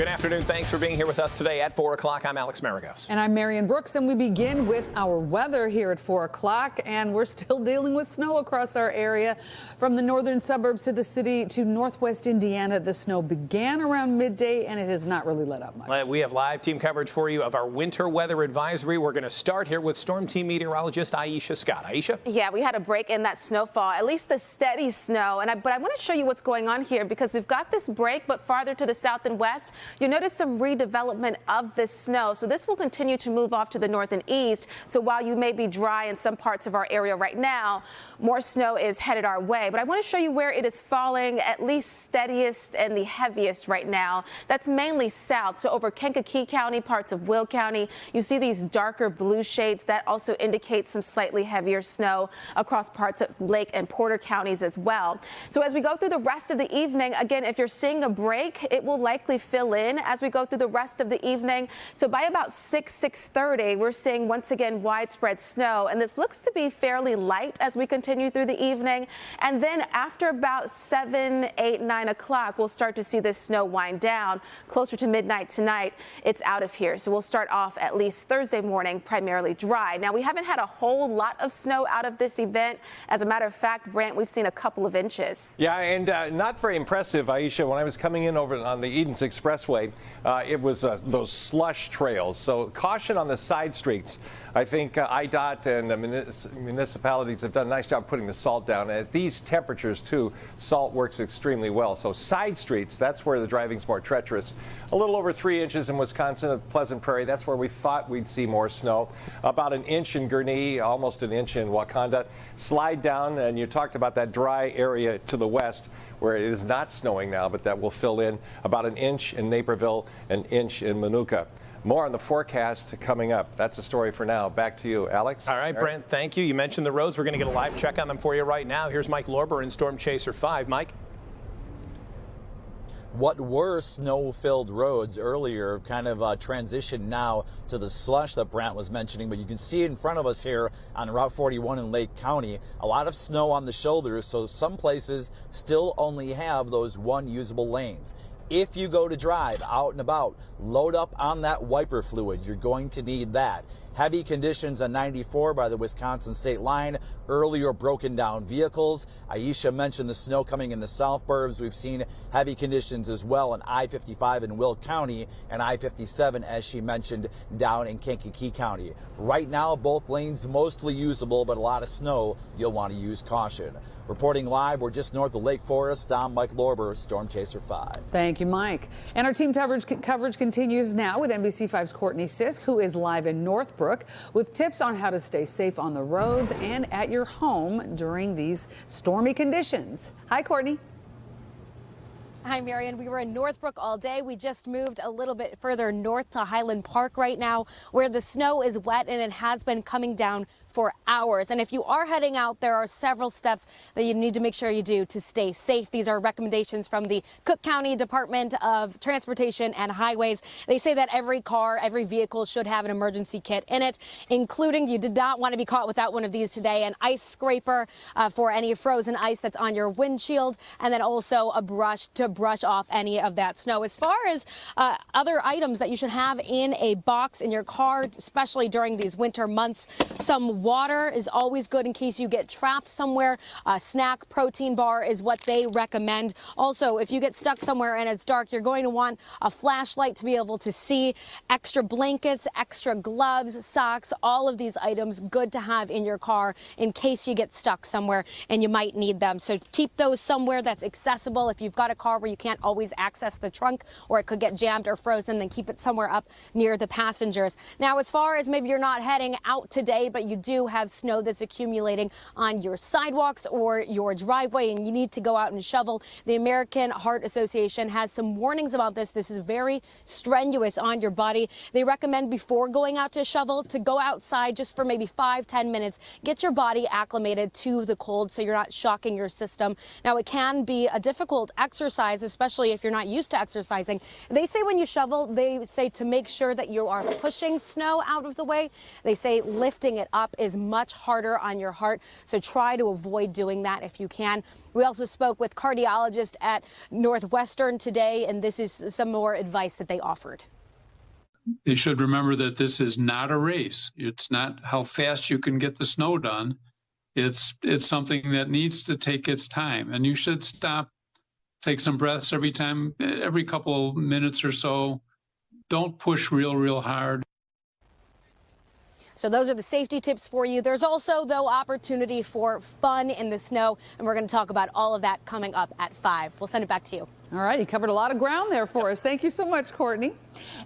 Good afternoon. Thanks for being here with us today at 4 o'clock. I'm Alex Maragos. And I'm Marion Brooks, and we begin with our weather here at 4 o'clock. And we're still dealing with snow across our area. From the northern suburbs to the city to northwest Indiana, the snow began around midday, and it has not really let up much. We have live team coverage for you of our winter weather advisory. We're going to start here with storm team meteorologist Aisha Scott. Aisha? Yeah, we had a break in that snowfall, at least the steady snow. But I want to show you what's going on here because we've got this break, but farther to the south and west, you notice some redevelopment of this snow. So this will continue to move off to the north and east. So while you may be dry in some parts of our area right now, more snow is headed our way. But I want to show you where it is falling at least steadiest and the heaviest right now. That's mainly south. So over Kankakee County, parts of Will County, you see these darker blue shades. That also indicates some slightly heavier snow across parts of Lake and Porter counties as well. So as we go through the rest of the evening, again, if you're seeing a break, it will likely fill in as we go through the rest of the evening. So by about 6:30, we're seeing once again widespread snow, and this looks to be fairly light as we continue through the evening. And then after about 7, 8, 9 o'clock, we'll start to see this snow wind down. Closer to midnight tonight, it's out of here. So we'll start off at least Thursday morning primarily dry. Now, we haven't had a whole lot of snow out of this event. As a matter of fact, Brant, we've seen a couple of inches. Yeah, and not very impressive, Aisha. When I was coming in over on the Edens Expressway, it was those slush trails. So caution on the side streets. I think IDOT and the municipalities have done a nice job putting the salt down. And at these temperatures, too, salt works extremely well. So side streets, that's where the driving's more treacherous. A little over 3 inches in Wisconsin, Pleasant Prairie. That's where we thought we'd see more snow. About an inch in Gurnee, almost an inch in Wakanda. Slide down, and you talked about that dry area to the west, where it is not snowing now, but that will fill in. About an inch in Naperville, an inch in Manuka. More on the forecast coming up. That's the story for now. Back to you, Alex. All right, Brent, thank you. You mentioned the roads. We're going to get a live check on them for you right now. Here's Mike Lorber in Storm Chaser 5. Mike? What were snow-filled roads earlier kind of transition now to the slush that Brant was mentioning, but you can see in front of us here on Route 41 in Lake County, a lot of snow on the shoulders, so some places still only have those one usable lanes. If you go to drive out and about, load up on that wiper fluid. You're going to need that. Heavy conditions on 94 by the Wisconsin state line. Earlier broken down vehicles. Aisha mentioned the snow coming in the south burbs. We've seen heavy conditions as well on I-55 in Will County and I-57, as she mentioned, down in Kankakee County. Right now, both lanes mostly usable, but a lot of snow. You'll want to use caution. Reporting live, we're just north of Lake Forest. I'm Mike Lorber, Storm Chaser 5. Thank you, Mike. And our team coverage continues now with NBC5's Courtney Sisk, who is live in Northbrook with tips on how to stay safe on the roads and at your home during these stormy conditions. Hi, Courtney. Hi, Marion. We were in Northbrook all day. We just moved a little bit further north to Highland Park right now, where the snow is wet and it has been coming down for hours. And if you are heading out, there are several steps that you need to make sure you do to stay safe. These are recommendations from the Cook County Department of Transportation and Highways. They say that every car, every vehicle should have an emergency kit in it, including, you did not want to be caught without one of these today, an ice scraper for any frozen ice that's on your windshield, and then also a brush to brush off any of that snow. As far as other items that you should have in a box in your car, especially during these winter months, some water is always good in case you get trapped somewhere. A snack protein bar is what they recommend. Also, if you get stuck somewhere and it's dark, you're going to want a flashlight to be able to see. Extra blankets, extra gloves, socks, all of these items good to have in your car in case you get stuck somewhere and you might need them. So keep those somewhere that's accessible. If you've got a car where you can't always access the trunk or it could get jammed or frozen, then keep it somewhere up near the passengers. Now, as far as maybe you're not heading out today, but you do have snow that's accumulating on your sidewalks or your driveway and you need to go out and shovel, the American Heart Association has some warnings about this. This is very strenuous on your body. They recommend before going out to shovel to go outside just for maybe 5-10 minutes. Get your body acclimated to the cold so you're not shocking your system. Now, it can be a difficult exercise exercise, especially if you're not used to exercising. They say when you shovel, they say to make sure that you are pushing snow out of the way. They say lifting it up is much harder on your heart, so try to avoid doing that if you can. We also spoke with cardiologist at Northwestern today, and this is some more advice that they offered. They should remember that this is not a race. It's not how fast you can get the snow done. It's something that needs to take its time, and you should stop, take some breaths every couple of minutes or so. Don't push real hard. So those are the safety tips for you. There's also, though, opportunity for fun in the snow, and we're going to talk about all of that coming up at 5. We'll send it back to you. All right, you covered a lot of ground there for us. Thank you so much, Courtney.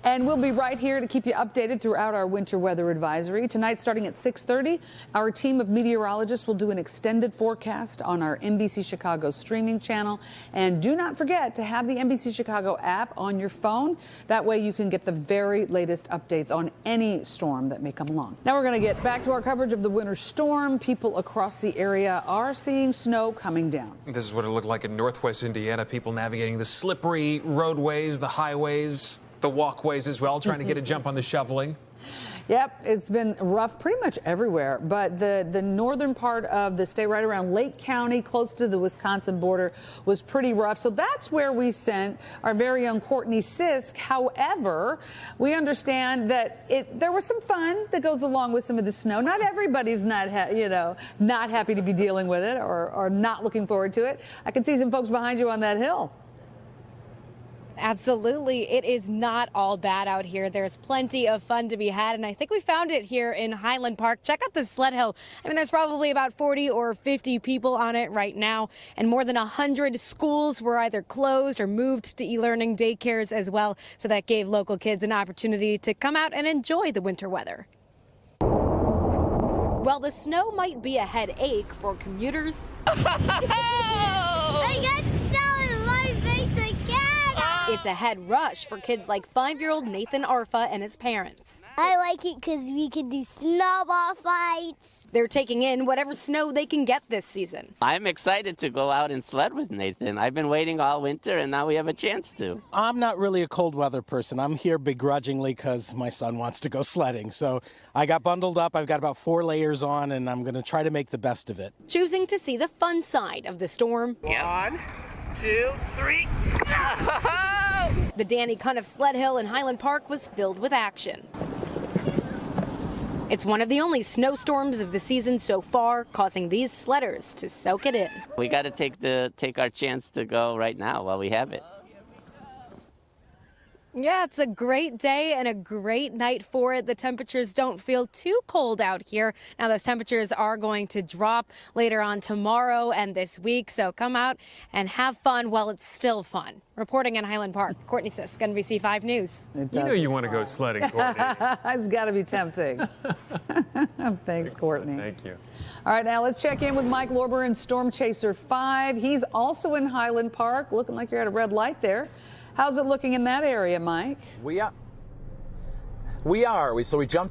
And we'll be right here to keep you updated throughout our winter weather advisory. Tonight, starting at 6:30, our team of meteorologists will do an extended forecast on our NBC Chicago streaming channel. And do not forget to have the NBC Chicago app on your phone. That way you can get the very latest updates on any storm that may come along. Now we're going to get back to our coverage of the winter storm. People across the area are seeing snow coming down. This is what it looked like in northwest Indiana. People navigating the slippery roadways, the highways, the walkways as well, trying to get a jump on the shoveling. Yep, it's been rough pretty much everywhere, but the northern part of the state, right around Lake County, close to the Wisconsin border, was pretty rough. So that's where we sent our very own Courtney Sisk. However, we understand that there was some fun that goes along with some of the snow. Not everybody's not happy to be dealing with it or not looking forward to it. I can see some folks behind you on that hill. Absolutely. It is not all bad out here. There's plenty of fun to be had, and I think we found it here in Highland Park. Check out the sled hill. I mean, there's probably about 40 or 50 people on it right now, and more than 100 schools were either closed or moved to e-learning daycares as well, so that gave local kids an opportunity to come out and enjoy the winter weather. Well, the snow might be a headache for commuters. I got snow in my face again! It's a head rush for kids like 5-year-old Nathan Arfa and his parents. I like it because we can do snowball fights. They're taking in whatever snow they can get this season. I'm excited to go out and sled with Nathan. I've been waiting all winter, and now we have a chance to. I'm not really a cold weather person. I'm here begrudgingly because my son wants to go sledding. So I got bundled up. I've got about 4 layers on, and I'm going to try to make the best of it. Choosing to see the fun side of the storm. 1, 2, 3. The Danny Cuniff sled hill in Highland Park was filled with action. It's one of the only snowstorms of the season so far, causing these sledders to soak it in. We got to take our chance to go right now while we have it. Yeah, it's a great day and a great night for it. The temperatures don't feel too cold out here. Now, those temperatures are going to drop later on tomorrow and this week, so come out and have fun while it's still fun. Reporting in Highland Park, Courtney Sisk, NBC 5 News. You know you want to go sledding, Courtney. It's got to be tempting. Thanks, Courtney. Thank you. All right, now let's check in with Mike Lorber in Storm Chaser 5. He's also in Highland Park, looking like you're at a red light there. How's it looking in that area, Mike? We jumped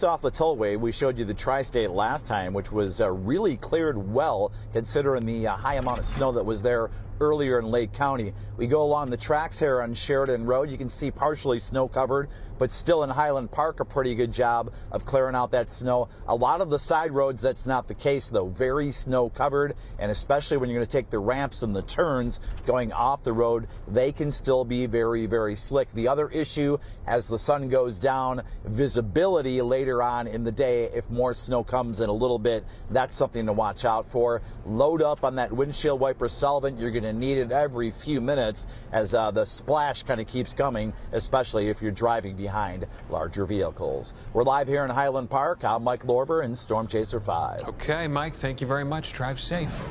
off the tollway. We showed you the tri-state last time, which was really cleared well, considering the high amount of snow that was there earlier in Lake County. We go along the tracks here on Sheridan Road. You can see partially snow covered, but still in Highland Park, a pretty good job of clearing out that snow. A lot of the side roads, that's not the case, though. Very snow covered, and especially when you're going to take the ramps and the turns going off the road, they can still be very, very slick. The other issue, as the sun goes down, visibility later on in the day. If more snow comes in a little bit, that's something to watch out for. Load up on that windshield wiper solvent. You're going to need it every few minutes as the splash kind of keeps coming, especially if you're driving behind larger vehicles. We're live here in Highland Park. I'm Mike Lorber in Storm Chaser 5. Okay, Mike, thank you very much. Drive safe.